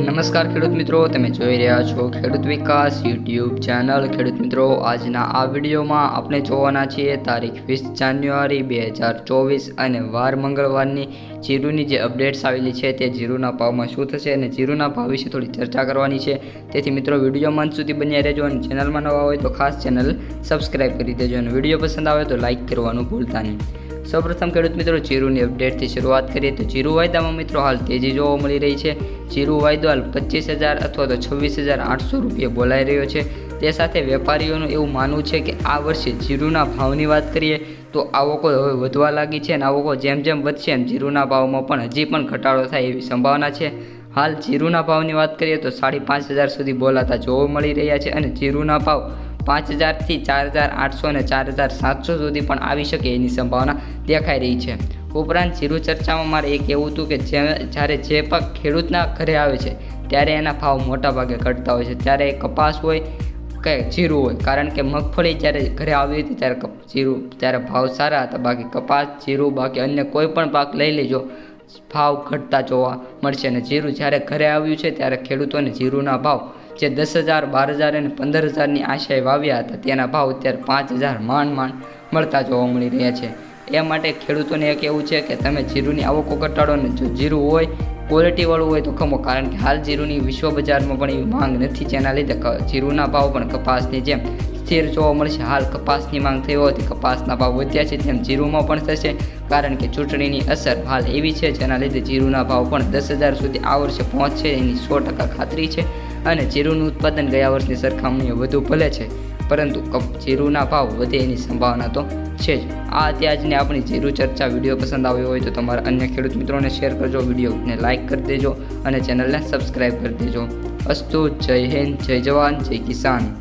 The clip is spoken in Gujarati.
નમસ્કાર ખેડૂત મિત્રો, તમે જોઈ રહ્યા છો ખેડૂત વિકાસ યુટ્યુબ ચેનલ। ખેડૂત મિત્રો, આજના આ વિડીયોમાં આપણે જોવાના છીએ તારીખ 20 જાન્યુઆરી 2024 અને વાર મંગળવારની જીરુની જે અપડેટ્સ આવેલી છે તે જીરુના ભાવમાં શું થશે અને જીરુના ભાવ વિશે થોડી ચર્ચા કરવાની છે। તેથી મિત્રો વિડીયોમાં અંત સુધી બન્યા રહેજો અને ચેનલમાં નવા હોય તો ખાસ ચેનલ સબસ્ક્રાઈબ કરી દેજો અને વિડીયો પસંદ આવે તો લાઇક કરવાનું ભૂલતા નહીં। સૌપ્રથમ ખેડૂત મિત્રો જીરુની અપડેટથી શરૂઆત કરીએ તો જીરુ વાયદામાં મિત્રો હાલ તેજી જોવા મળી રહી છે। જીરુ વાયદો હાલ 25,000 અથવા તો 26,800 રૂપિયા બોલાઈ રહ્યો છે। તે સાથે વેપારીઓનું એવું માનવું છે કે આ વર્ષે જીરુના ભાવની વાત કરીએ તો આવકો હવે વધવા લાગી છે અને આવકો જેમ જેમ વધશે એમ જીરુના ભાવમાં પણ હજી પણ ઘટાડો થાય એવી સંભાવના છે। હાલ જીરુના ભાવની વાત કરીએ તો 5,500 સુધી બોલાતા જોવા મળી રહ્યા છે અને જીરુના ભાવ 5,000 થી 4,800 અને 4,700 સુધી પણ આવી શકે એની સંભાવના દેખાઈ રહી છે। ઉપરાંત જીરુ ચર્ચામાં મારે એ કહેવું હતું કે જ્યારે જે પાક ખેડૂતના ઘરે આવે છે ત્યારે એના ભાવ મોટા ભાગે ઘટતા હોય છે, ત્યારે કપાસ હોય કે જીરુ હોય, કારણ કે મગફળી જ્યારે ઘરે આવી હતી ત્યારે ભાવ સારા હતા, બાકી કપાસ જીરુ બાકી અન્ય કોઈ પણ પાક લઈ લેજો ભાવ ઘટતા જોવા મળશે। અને જીરુ જ્યારે ઘરે આવ્યું છે ત્યારે ખેડૂતોને જીરુના ભાવ જે 10,000, 12,000 અને 15,000ની આશાએ વાવ્યા હતા તેના ભાવ અત્યારે 5,000 માંડ મળતા જોવા મળી રહ્યા છે। એ માટે ખેડૂતોને એ કહેવું છે કે તમે જીરુની આવકો ઘટાડો ને જો જીરુ હોય ક્વોલિટીવાળું હોય તો ખમો, કારણ કે હાલ જીરુની વિશ્વ બજારમાં પણ એવી માંગ નથી, જેના લીધે જીરુના ભાવ પણ કપાસની જેમ સ્થિર જોવા મળશે। હાલ કપાસની માંગ થઈ હોવાથી કપાસના ભાવ વધ્યા છે તેમ જીરુમાં પણ થશે, કારણ કે ચૂંટણીની અસર હાલ એવી છે જેના લીધે જીરુના ભાવ પણ 10,000 સુધી આ વર્ષે પહોંચશે એની 100% ખાતરી છે। અને જીરુનું ઉત્પાદન ગયા વર્ષની સરખામણીએ વધુ ભલે છે, પરંતુ જીરુના ભાવ વધે એની સંભાવના તો છે જ। આ આજની આપણી જીરુ ચર્ચા વિડીયો પસંદ આવ્યો હોય તો તમારા અન્ય ખેડૂત મિત્રોને શેર કરજો, વિડીયોને લાઇક કરી દેજો અને ચેનલને સબસ્ક્રાઈબ કરી દેજો। અસ્તુ, જય હિન્દ, જય જવાન, જય કિસાન।